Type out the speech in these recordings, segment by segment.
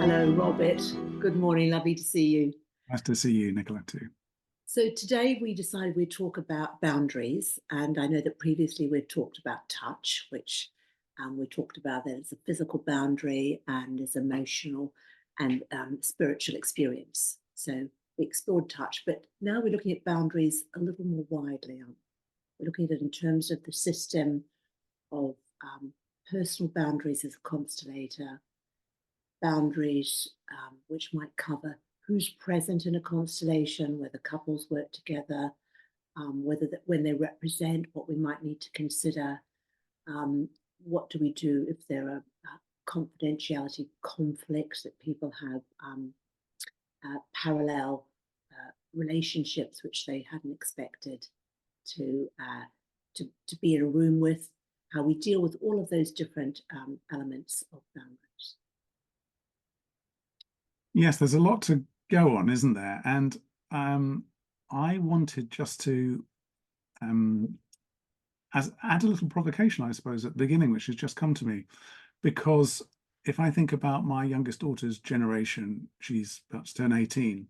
Hello, Robert. Good morning. Lovely to see you. Nice to see you, Nicola, too. So today we decided we'd talk about boundaries, and I know that previously we've talked about touch, which we talked about that as a physical boundary and as emotional and spiritual experience. So we explored touch, but now we're looking at boundaries a little more widely. We're looking at it in terms of the system of personal boundaries as a constellator, boundaries which might cover who's present in a constellation, whether couples work together, whether when they represent, what we might need to consider, what do we do if there are confidentiality conflicts that people have, parallel relationships which they hadn't expected to be in a room with, how we deal with all of those different elements of boundaries. Yes, there's a lot to go on, isn't there? And I wanted just to add a little provocation, I suppose, at the beginning, which has just come to me, because if I think about my youngest daughter's generation, she's about to turn 18,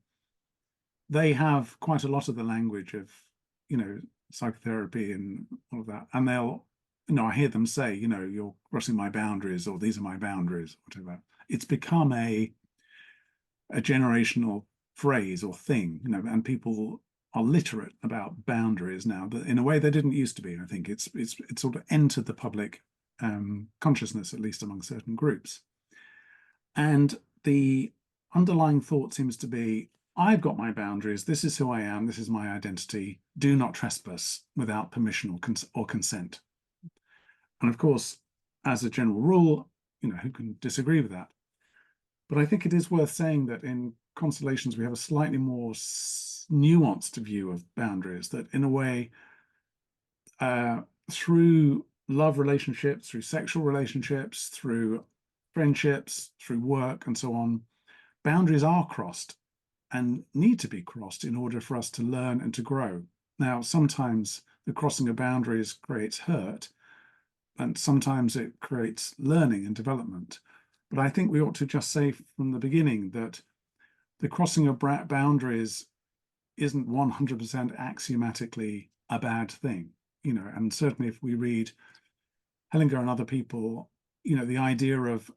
they have quite a lot of the language of, psychotherapy and all of that. And they'll, I hear them say, you're crossing my boundaries, or these are my boundaries, whatever. It's become a generational phrase or thing, and people are literate about boundaries now, but in a way they didn't used to be. I think it's sort of entered the public consciousness, at least among certain groups. And the underlying thought seems to be, I've got my boundaries, this is who I am, this is my identity, do not trespass without permission or consent. And of course, as a general rule, who can disagree with that? But I think it is worth saying that in Constellations, we have a slightly more nuanced view of boundaries, that in a way, through love relationships, through sexual relationships, through friendships, through work and so on, boundaries are crossed and need to be crossed in order for us to learn and to grow. Now, sometimes the crossing of boundaries creates hurt, and sometimes it creates learning and development. But I think we ought to just say from the beginning that the crossing of boundaries isn't 100% axiomatically a bad thing, and certainly if we read Hellinger and other people, the idea of,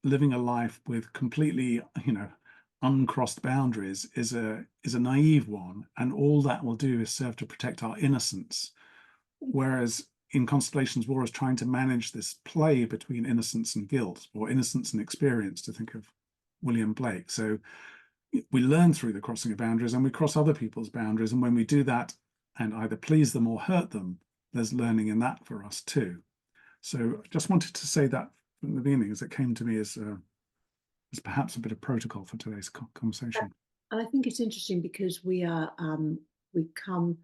living a life with completely, uncrossed boundaries is a naive one, and all that will do is serve to protect our innocence. Whereas in Constellations, we're always trying to manage this play between innocence and guilt, or innocence and experience, to think of William Blake. So we learn through the crossing of boundaries, and we cross other people's boundaries. And when we do that and either please them or hurt them, there's learning in that for us too. So I just wanted to say that from the beginning, as it came to me as perhaps a bit of protocol for today's conversation. I think it's interesting because we come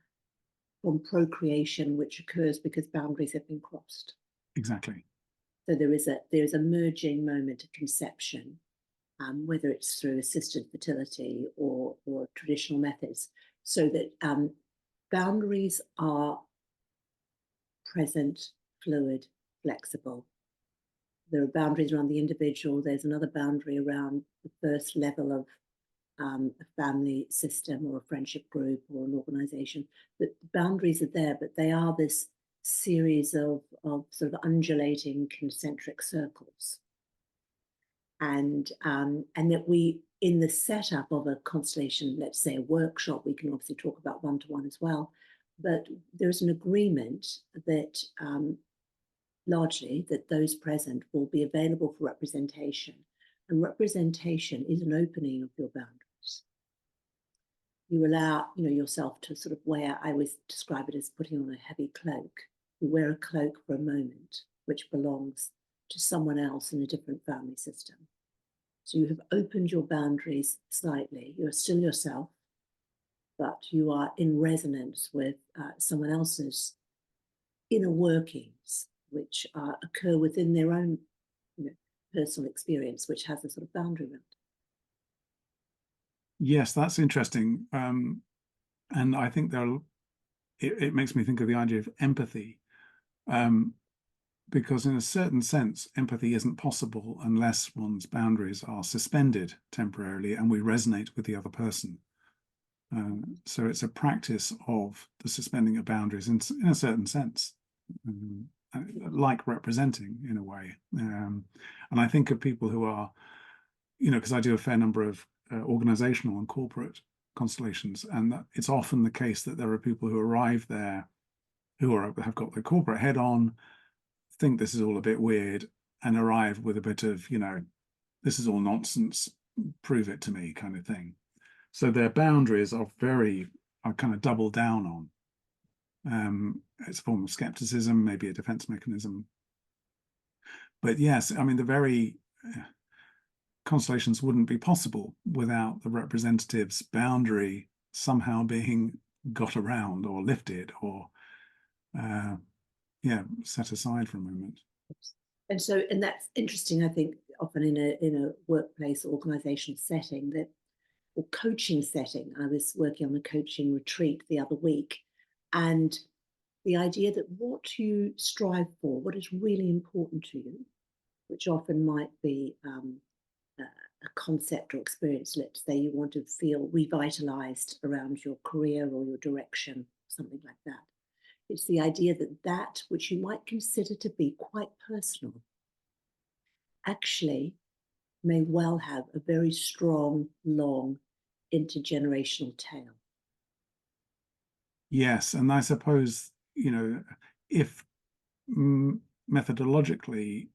from procreation, which occurs because boundaries have been crossed. Exactly. So there's a merging moment of conception, whether it's through assisted fertility or traditional methods, so that boundaries are present, fluid, flexible. There are boundaries around the individual. There's another boundary around the first level of a family system or a friendship group or an organization. The boundaries are there, but they are this series of sort of undulating concentric circles. And that we, in the setup of a constellation, let's say a workshop, we can obviously talk about one-to-one as well, but there's an agreement that largely that those present will be available for representation. And representation is an opening of your boundaries. You allow, yourself to sort of wear, I always describe it as putting on a heavy cloak. You wear a cloak for a moment, which belongs to someone else in a different family system. So you have opened your boundaries slightly. You're still yourself, but you are in resonance with someone else's inner workings, which occur within their own personal experience, which has a sort of boundary around it. Yes, that's interesting. And I think it makes me think of the idea of empathy. because in a certain sense, empathy isn't possible unless one's boundaries are suspended temporarily and we resonate with the other person. So it's a practice of the suspending of boundaries in a certain sense, like representing in a way. And I think of people who are, because I do a fair number of organizational and corporate constellations, and that it's often the case that there are people who arrive there who have got their corporate head on, think this is all a bit weird, and arrive with a bit of, this is all nonsense, prove it to me kind of thing. So their boundaries are kind of doubled down on. It's a form of skepticism, maybe a defense mechanism. But yes, I mean, the very constellations wouldn't be possible without the representative's boundary somehow being got around or lifted or set aside for a moment. And that's interesting, I think, often in a workplace organizational setting or coaching setting. I was working on a coaching retreat the other week, and the idea that what you strive for, what is really important to you, which often might be a concept or experience. Let's say you want to feel revitalized around your career or your direction, something like that. It's the idea that which you might consider to be quite personal actually may well have a very strong, long, intergenerational tail. Yes, and I suppose, if methodologically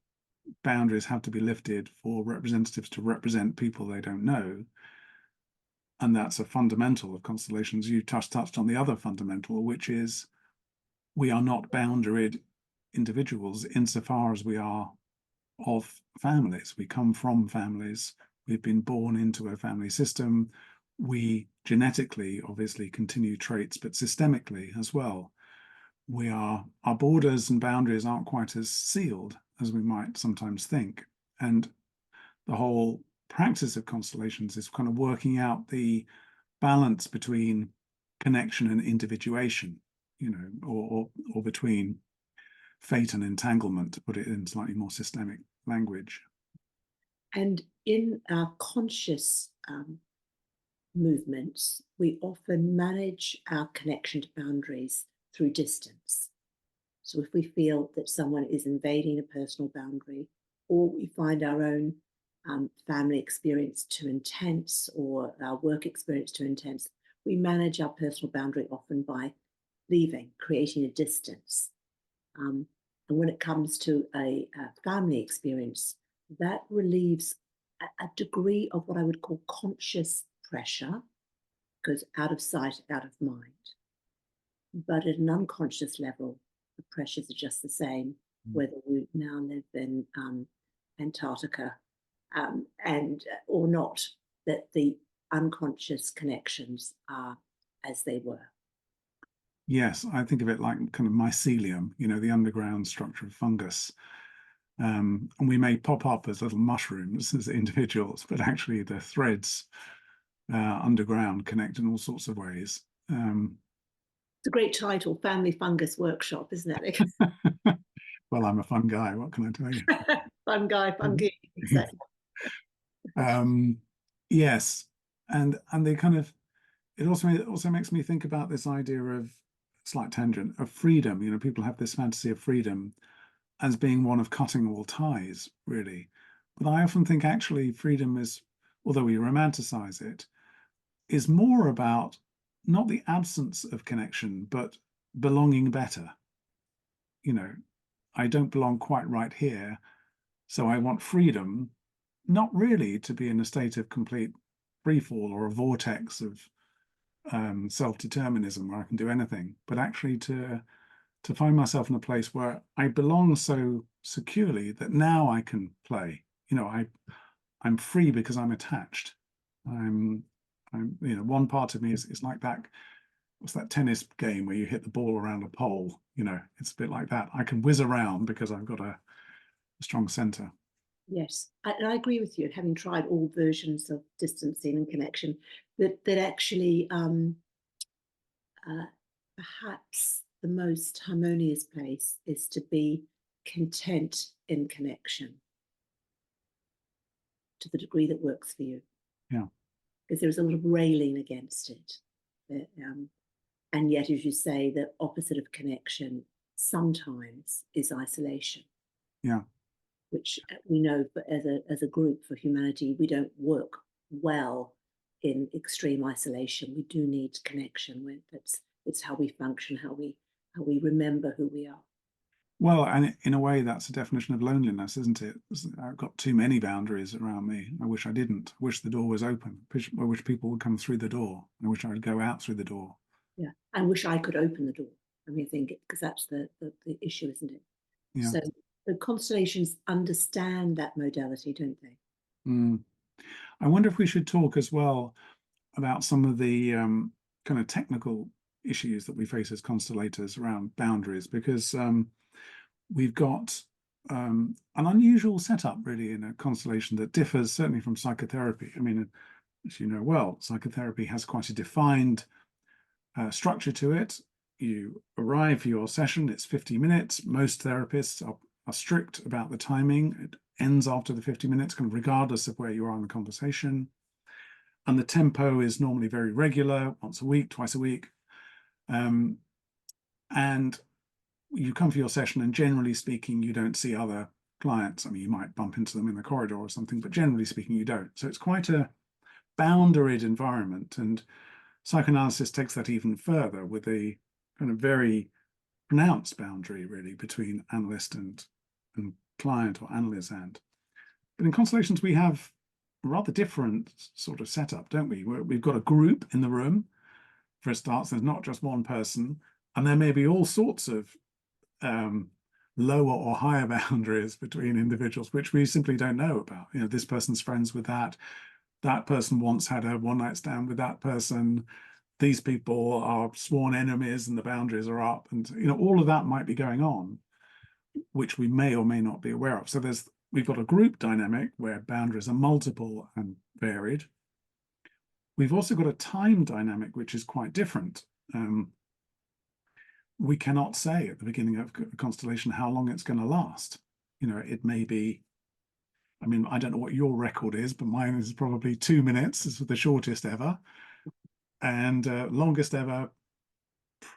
boundaries have to be lifted for representatives to represent people they don't know, and that's a fundamental of constellations, you touched on the other fundamental, which is we are not boundaried individuals insofar as we are of families. We come from families. We've been born into a family system. We genetically, obviously, continue traits, but systemically as well. Our borders and boundaries aren't quite as sealed as we might sometimes think. And the whole practice of constellations is kind of working out the balance between connection and individuation, or between fate and entanglement, to put it in slightly more systemic language. And in our conscious movements, we often manage our connection to boundaries through distance. So if we feel that someone is invading a personal boundary, or we find our own family experience too intense or our work experience too intense, we manage our personal boundary often by leaving, creating a distance. And when it comes to a family experience, that relieves a degree of what I would call conscious pressure, because out of sight, out of mind. But at an unconscious level, the pressures are just the same, whether we now live in Antarctica or not, that the unconscious connections are as they were. Yes, I think of it like kind of mycelium, the underground structure of fungus. And we may pop up as little mushrooms as individuals, but actually the threads underground connect in all sorts of ways. It's a great title, Family Fungus Workshop, isn't it? Well, I'm a fun guy. What can I tell you? Fun guy, fun geek. Exactly. Yes, and they kind of, it also makes me think about this idea of, slight tangent, of freedom. People have this fantasy of freedom as being one of cutting all ties, really. But I often think actually freedom is, although we romanticize it, is more about not the absence of connection, but belonging better. I don't belong quite right here, so I want freedom, not really to be in a state of complete freefall or a vortex of self-determinism where I can do anything, but actually to find myself in a place where I belong so securely that now I can play. I'm free because I'm attached. I'm one part of me is like that. What's that tennis game where you hit the ball around a pole? It's a bit like that. I can whiz around because I've got a strong center. Yes, I agree with you. Having tried all versions of distancing and connection, that actually perhaps the most harmonious place is to be content in connection to the degree that works for you. Yeah. Because there is a lot of railing against it. And yet, as you say, the opposite of connection sometimes is isolation. Yeah. Which we know, but as a group for humanity, we don't work well in extreme isolation. We do need connection. It's how we function, how we remember who we are. Well, and in a way, that's a definition of loneliness, isn't it? I've got too many boundaries around me. I wish I didn't. I wish the door was open. I wish people would come through the door. I wish I would go out through the door. Yeah, I wish I could open the door. I mean, I think because that's the issue, isn't it? Yeah. So the constellations understand that modality, don't they? Mm. I wonder if we should talk as well about some of the kind of technical issues that we face as constellators around boundaries, because we've got an unusual setup really in a constellation that differs certainly from psychotherapy. I mean, as you know well, psychotherapy has quite a defined structure to it. You arrive for your session, it's 50 minutes. Most therapists are strict about the timing. It ends after the 50 minutes, kind of regardless of where you are in the conversation. And the tempo is normally very regular, once a week, twice a week. And you come for your session, and generally speaking, you don't see other clients. I mean, you might bump into them in the corridor or something, but generally speaking, you don't. So it's quite a boundaried environment. And psychoanalysis takes that even further with a kind of very pronounced boundary, really, between analyst and client, or analyst and. But in constellations, we have a rather different sort of setup, don't we? We've got a group in the room. For a start, there's not just one person, and there may be all sorts of lower or higher boundaries between individuals, which we simply don't know about. You know, this person's friends with that person once had a one-night stand with that person. These people are sworn enemies and the boundaries are up, and you know, all of that might be going on, which we may or may not be aware of. So we've got a group dynamic where boundaries are multiple and varied. We've also got a time dynamic, which is quite different. We cannot say at the beginning of a constellation how long it's going to last. You know, it may be, I mean, I don't know what your record is, but mine is probably 2 minutes. This is the shortest ever. And longest ever,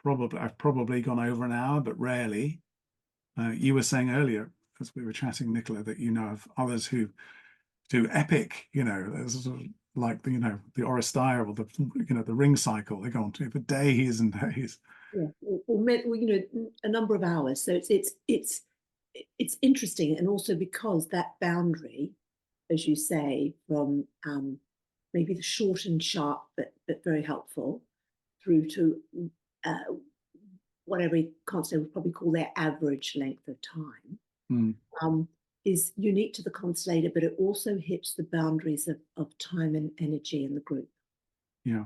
I've probably gone over an hour, but rarely. You were saying earlier, as we were chatting, Nicola, that you know of others who do epic, you know, sort of like the, you know, the Oresteia or the, you know, the ring cycle. They go on to for days and days. Yeah, or you know, a number of hours. So it's interesting, and also because that boundary, as you say, from maybe the short and sharp, but very helpful, through to what every constellator would probably call their average length of time, is unique to the constellator, but it also hits the boundaries of time and energy in the group. Yeah.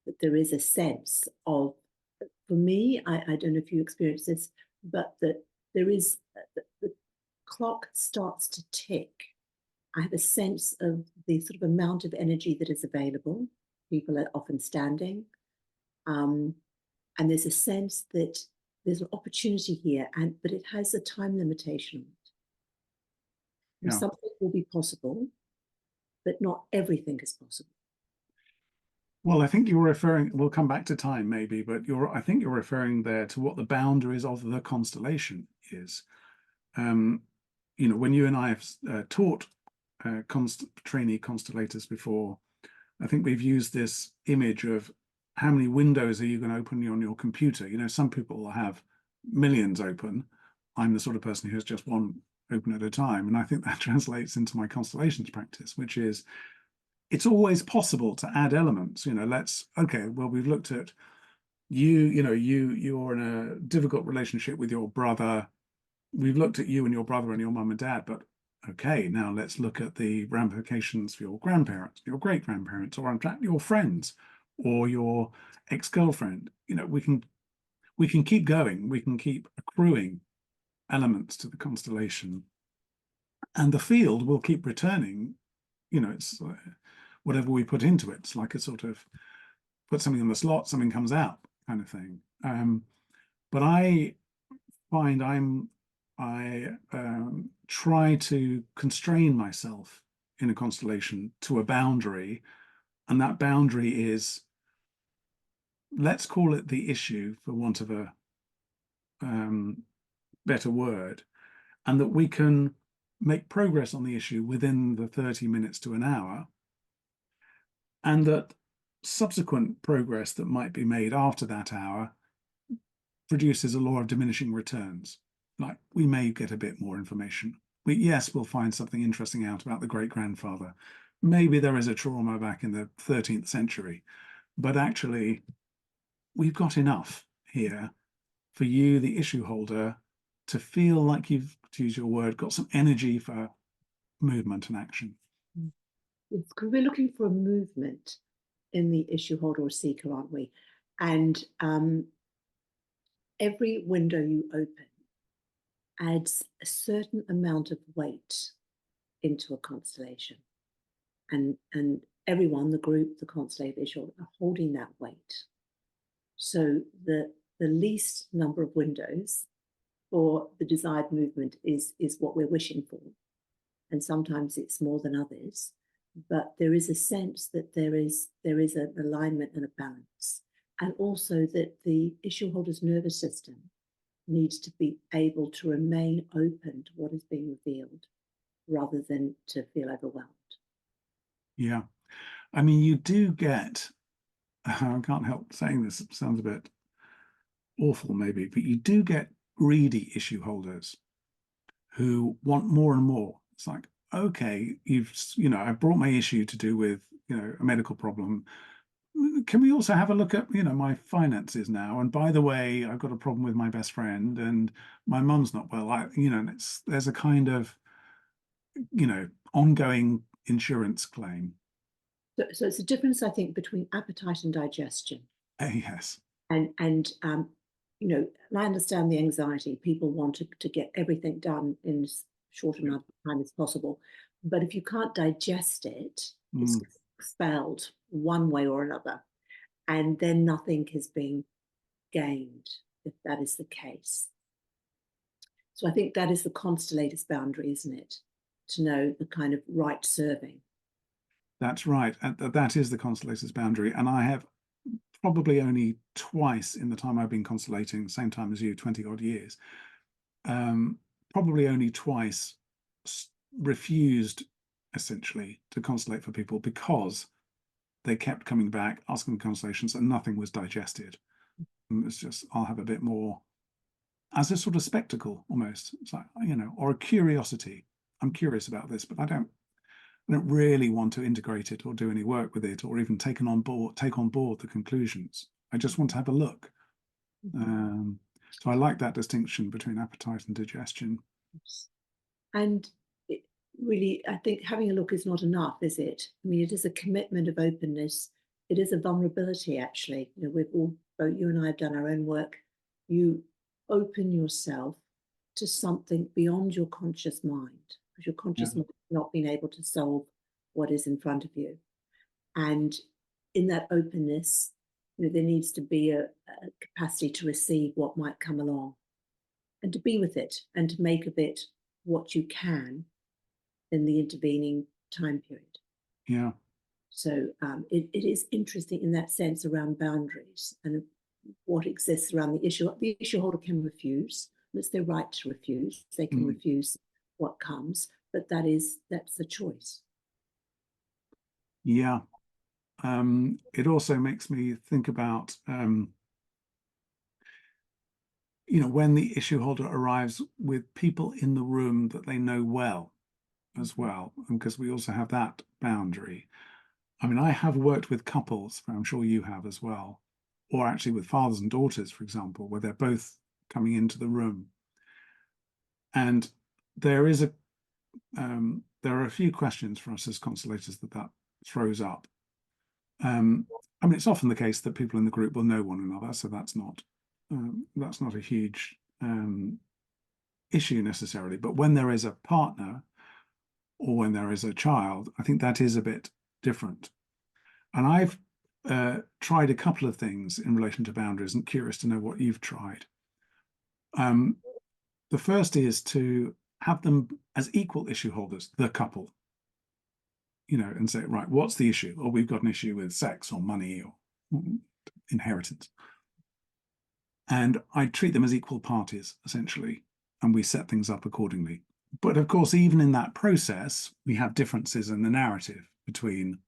That there is a sense of, for me, I don't know if you experience this, but that there is, the clock starts to tick. I have a sense of the sort of amount of energy that is available. People are often standing. And there's a sense that there's an opportunity here, but it has a time limitation on it. And something will be possible, but not everything is possible. Well, I think you're referring, we'll come back to time maybe, but I think you're referring there to what the boundaries of the constellation is. You know, when you and I have taught trainee constellators before, I think we've used this image of how many windows are you going to open on your computer? You know, some people will have millions open. I'm the sort of person who has just one open at a time. And I think that translates into my constellations practice, which is, it's always possible to add elements. You know, okay, well, we've looked at you know, you're in a difficult relationship with your brother. We've looked at you and your brother and your mum and dad, but okay, now let's look at the ramifications for your grandparents, your great grandparents, or in fact your friends or your ex-girlfriend. You know, we can keep going. We can keep accruing elements to the constellation, and the field will keep returning. You know, it's whatever we put into it. It's like a sort of put something in the slot, something comes out kind of thing. But I find I try to constrain myself in a constellation to a boundary, and that boundary is, let's call it the issue for want of a better word, and that we can make progress on the issue within the 30 minutes to an hour, and that subsequent progress that might be made after that hour produces a law of diminishing returns. Like, we may get a bit more information. Yes, we'll find something interesting out about the great-grandfather. Maybe there is a trauma back in the 13th century, but actually we've got enough here for you, the issue holder, to feel like you've, to use your word, got some energy for movement and action. It's because we're looking for a movement in the issue holder or seeker, aren't we? And every window you open adds a certain amount of weight into a constellation. And everyone, the group, the constellation, the issue holder, are holding that weight. So the least number of windows for the desired movement is what we're wishing for. And sometimes it's more than others. But there is a sense that there is an alignment and a balance. And also that the issue holder's nervous system needs to be able to remain open to what is being revealed rather than to feel overwhelmed. Yeah. I mean, you do get, I can't help saying this, it sounds a bit awful maybe, but you do get greedy issue holders who want more and more. It's like, okay, I've brought my issue to do with, a medical problem. Can we also have a look at, my finances now? And by the way, I've got a problem with my best friend and my mum's not well. There's a kind of, ongoing insurance claim. So it's a difference, I think, between appetite and digestion. Yes. And I understand the anxiety. People want to get everything done in as short amount of time as possible. But if you can't digest it, it's expelled one way or another. And then nothing is being gained, if that is the case. So I think that is the constellator's boundary, isn't it? To know the kind of right serving. That's right. That is the constellator's boundary. And I have probably only twice in the time I've been constellating, same time as you, 20 odd years, probably only twice refused essentially to constellate for people because they kept coming back, asking constellations, and nothing was digested. And it's just, I'll have a bit more as a sort of spectacle almost. It's like, or a curiosity. I'm curious about this, but I don't really want to integrate it or do any work with it or even take on board the conclusions. I just want to have a look. So I like that distinction between appetite and digestion. And really, I think having a look is not enough, is it? I mean, it is a commitment of openness. It is a vulnerability, actually. We've all, both you and I have done our own work. You open yourself to something beyond your conscious mind, because your conscious mind has not been able to solve what is in front of you. And in that openness, there needs to be a capacity to receive what might come along and to be with it and to make of it what you can in the intervening time period. Yeah. So it is interesting in that sense around boundaries and what exists around the issue. The issue holder can refuse. It's their right to refuse. They can refuse what comes, but that's the choice. Yeah. It also makes me think about, when the issue holder arrives with people in the room that they know well as well, and because we also have that boundary. I mean, I have worked with couples, I'm sure you have as well, or actually with fathers and daughters, for example, where they're both coming into the room. And there are a few questions for us as constellators that throws up. I mean, it's often the case that people in the group will know one another, so that's not a huge issue necessarily. But when there is a partner or when there is a child, I think that is a bit different. And I've tried a couple of things in relation to boundaries and curious to know what you've tried. The first is to have them as equal issue holders, the couple, and say, right, what's the issue? Or we've got an issue with sex or money or inheritance. And I treat them as equal parties, essentially, and we set things up accordingly. But of course, even in that process, we have differences in the narrative between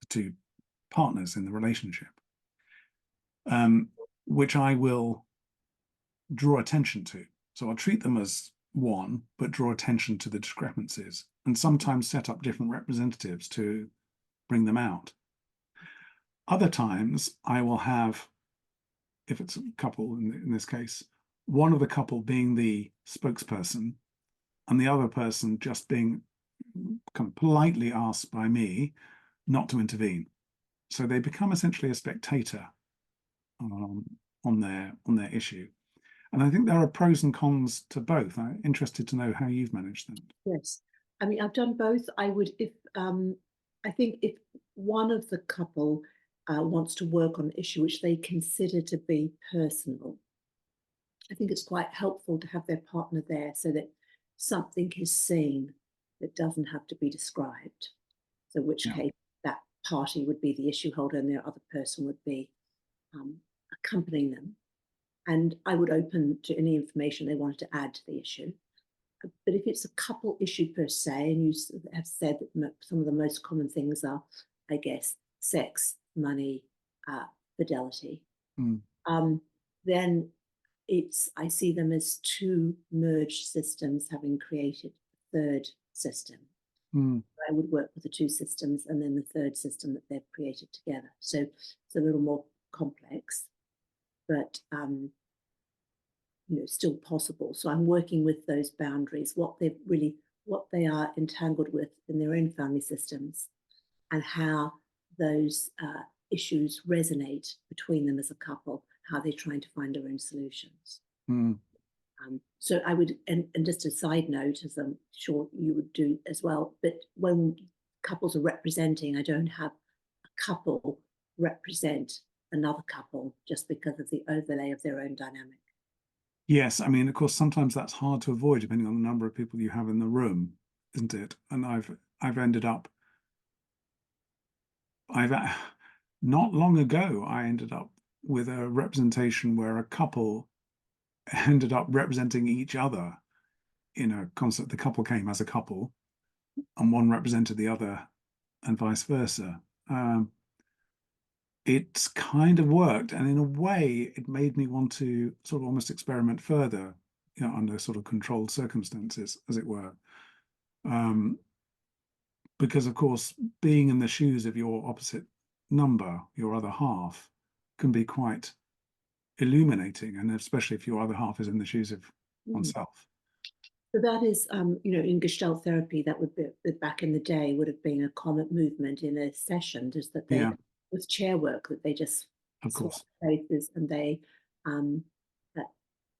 the two partners in the relationship, which I will draw attention to. So I'll treat them as one, but draw attention to the discrepancies and sometimes set up different representatives to bring them out. Other times I will have, if it's a couple in this case, one of the couple being the spokesperson and the other person just being kind of politely asked by me not to intervene. So they become essentially a spectator on their issue. And I think there are pros and cons to both. I'm interested to know how you've managed that. Yes, I mean, I've done both. I would, if I think if one of the couple wants to work on an issue which they consider to be personal, I think it's quite helpful to have their partner there so that something is seen that doesn't have to be described. So, in which case that party would be the issue holder and the other person would be accompanying them. And I would open to any information they wanted to add to the issue. But if it's a couple issue per se, and you have said that some of the most common things are, I guess, sex, money, fidelity, then I see them as two merged systems having created a third system. I would work with the two systems and then the third system that they've created together. So it's a little more complex, but still possible. So I'm working with those boundaries, what they are entangled with in their own family systems, and how those issues resonate between them as a couple, how they're trying to find their own solutions. So I would, and just a side note, as I'm sure you would do as well, but when couples are representing, I don't have a couple represent another couple just because of the overlay of their own dynamic. Yes, I mean, of course, sometimes that's hard to avoid depending on the number of people you have in the room, isn't it? And I've ended up, not long ago, I ended up with a representation where a couple ended up representing each other in a concert. The couple came as a couple and one represented the other and vice versa. It's kind of worked, and in a way it made me want to sort of almost experiment further, under sort of controlled circumstances, as it were, because of course being in the shoes of your opposite number, your other half, can be quite illuminating, and especially if your other half is in the shoes of oneself. So that is, in Gestalt therapy, that would be, back in the day, would have been a common movement in a session, just that they, with chair work, that they just swapped places and they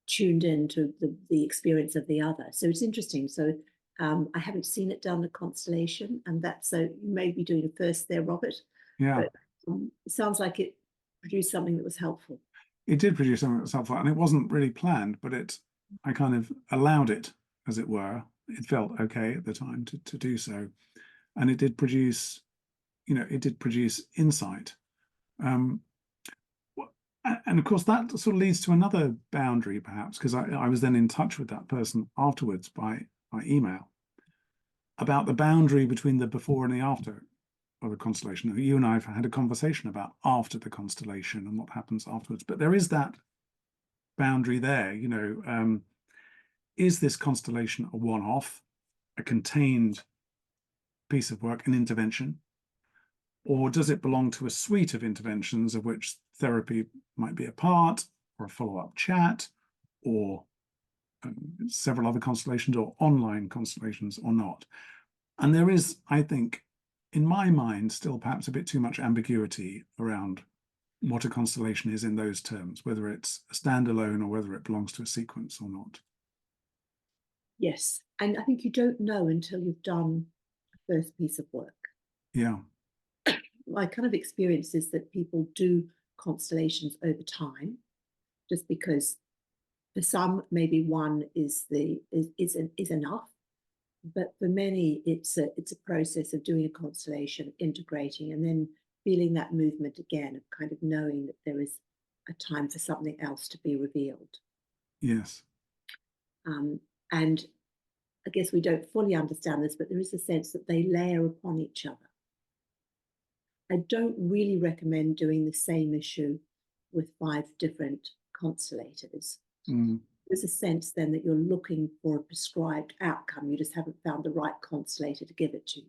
tuned into the experience of the other. So it's interesting. So I haven't seen it done at Constellation, and that's, so you may be doing a first there, Robert. Yeah. But it sounds like it produced something that was helpful. It did produce something that was helpful, and it wasn't really planned, but I kind of allowed it, as it were. It felt okay at the time to do so, and it did produce, insight. And of course that sort of leads to another boundary, perhaps, because I was then in touch with that person afterwards by email about the boundary between the before and the after of the constellation. You and I have had a conversation about after the constellation and what happens afterwards, but there is that boundary there. Is this constellation a one-off, a contained piece of work, an intervention, or does it belong to a suite of interventions of which therapy might be a part, or a follow-up chat, or several other constellations, or online constellations, or not? And there is, I think, in my mind, still perhaps a bit too much ambiguity around what a constellation is in those terms, whether it's a standalone or whether it belongs to a sequence or not. Yes, and I think you don't know until you've done the first piece of work. Yeah. My kind of experience is that people do constellations over time, just because For some, maybe one is enough, but for many, it's a process of doing a constellation, integrating, and then feeling that movement again of kind of knowing that there is a time for something else to be revealed. Yes. And I guess we don't fully understand this, but there is a sense that they layer upon each other. I don't really recommend doing the same issue with 5 different constellators. There's a sense then that you're looking for a prescribed outcome. You just haven't found the right constellator to give it to.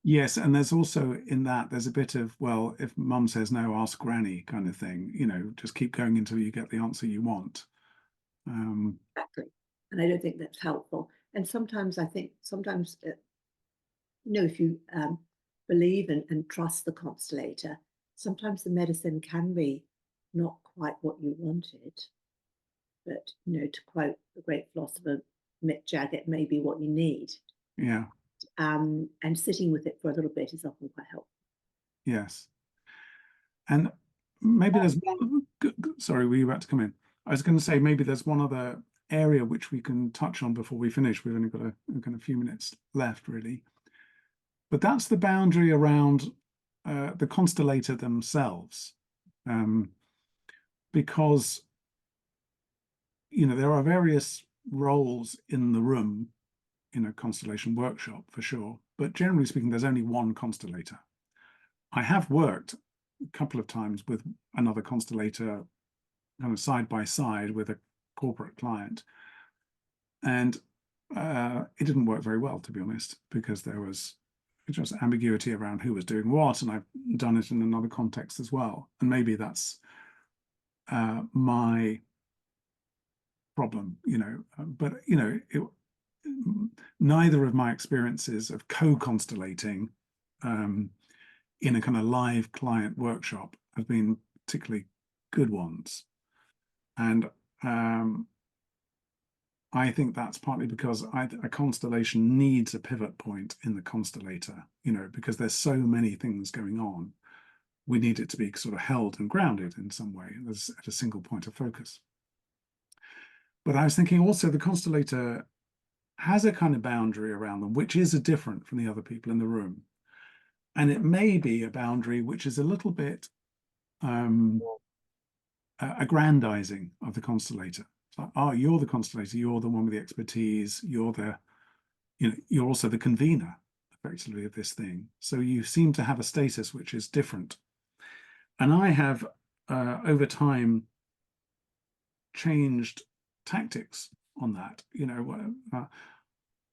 Yes, and there's also in that, there's a bit of, well, if mum says no, ask granny kind of thing, you know, just keep going until you get the answer you want. Exactly. And I don't think that's helpful. And sometimes I think, if you believe and trust the constellator, sometimes the medicine can be not quite what you wanted. But, to quote the great philosopher Mick Jagger, may be what you need. Yeah. And sitting with it for a little bit is often quite helpful. Yes. And maybe there's one, sorry, were you about to come in? I was going to say maybe there's one other area which we can touch on before we finish. We've only got a few minutes left, really. But that's the boundary around the constellator themselves. Because, there are various roles in the room in a constellation workshop, for sure. But generally speaking, there's only one constellator. I have worked a couple of times with another constellator kind of side by side with a corporate client. And it didn't work very well, to be honest, because there was just ambiguity around who was doing what. And I've done it in another context as well. And maybe that's my problem, but, neither of my experiences of co-constellating in a kind of live client workshop have been particularly good ones. And I think that's partly because a constellation needs a pivot point in the constellator, because there's so many things going on. We need it to be sort of held and grounded in some way at a single point of focus. But I was thinking also the constellator has a kind of boundary around them, which is different from the other people in the room. And it may be a boundary which is a little bit aggrandizing of the constellator. It's like, oh, you're the constellator, you're the one with the expertise, you're also the convener, effectively, of this thing. So you seem to have a status which is different. And I have, over time, changed tactics on that.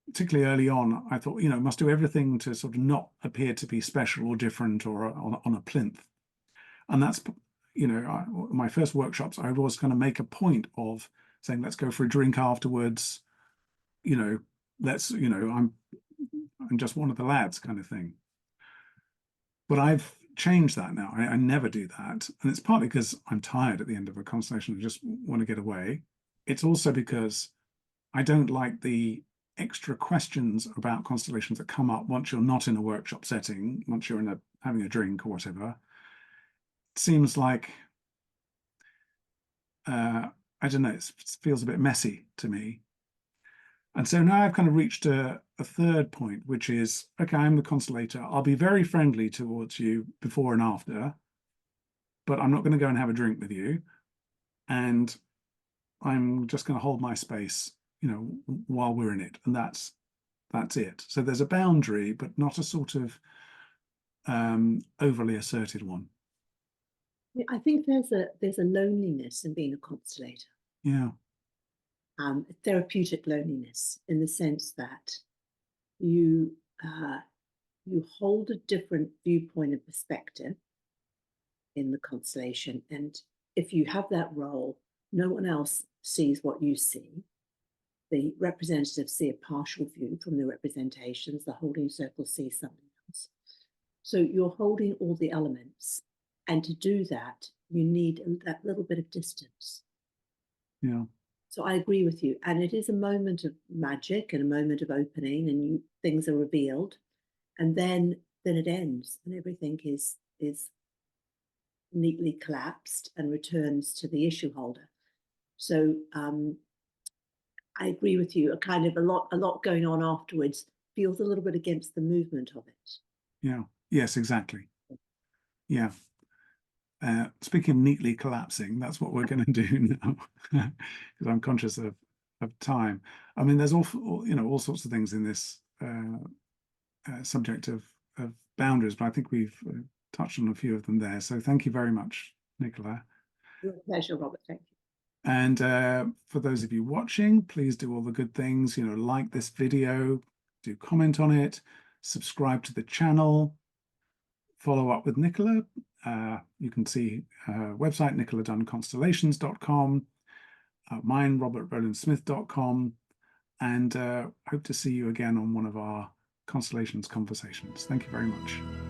Particularly early on, I thought, must do everything to sort of not appear to be special or different or on a plinth. And that's, my first workshops, I would always kind of make a point of saying, let's go for a drink afterwards. I'm just one of the lads kind of thing. But I've changed that now. I never do that. And it's partly because I'm tired at the end of a constellation and just want to get away. It's also because I don't like the extra questions about constellations that come up once you're not in a workshop setting, once you're having a drink or whatever. It seems like, I don't know, it feels a bit messy to me. And so now I've kind of reached a third point, which is, okay, I'm the constellator. I'll be very friendly towards you before and after, but I'm not going to go and have a drink with you. And I'm just going to hold my space, while we're in it. And that's it. So there's a boundary, but not a sort of overly asserted one. I think there's a loneliness in being a constellator. Yeah. A therapeutic loneliness, in the sense that you hold a different viewpoint and perspective in the constellation. And if you have that role, no one else sees what you see. The representatives see a partial view from the representations. The holding circle sees something else. So you're holding all the elements. And to do that, you need that little bit of distance. Yeah. So I agree with you. And it is a moment of magic and a moment of opening, and things are revealed. And then it ends and everything is neatly collapsed and returns to the issue holder. So I agree with you. A kind of a lot going on afterwards feels a little bit against the movement of it. Yeah. Yes, exactly. Yeah. Speaking of neatly collapsing, that's what we're going to do now, because I'm conscious of time. I mean, there's all sorts of things in this subject of boundaries, but I think we've touched on a few of them there. So thank you very much, Nicola. Real pleasure, Robert. Thank you. And for those of you watching, please do all the good things, like this video, do comment on it, subscribe to the channel, follow up with Nicola. You can see her website, nicoladunnconstellations.com, mine, robertrowlandsmith.com, and hope to see you again on one of our Constellations conversations. Thank you very much.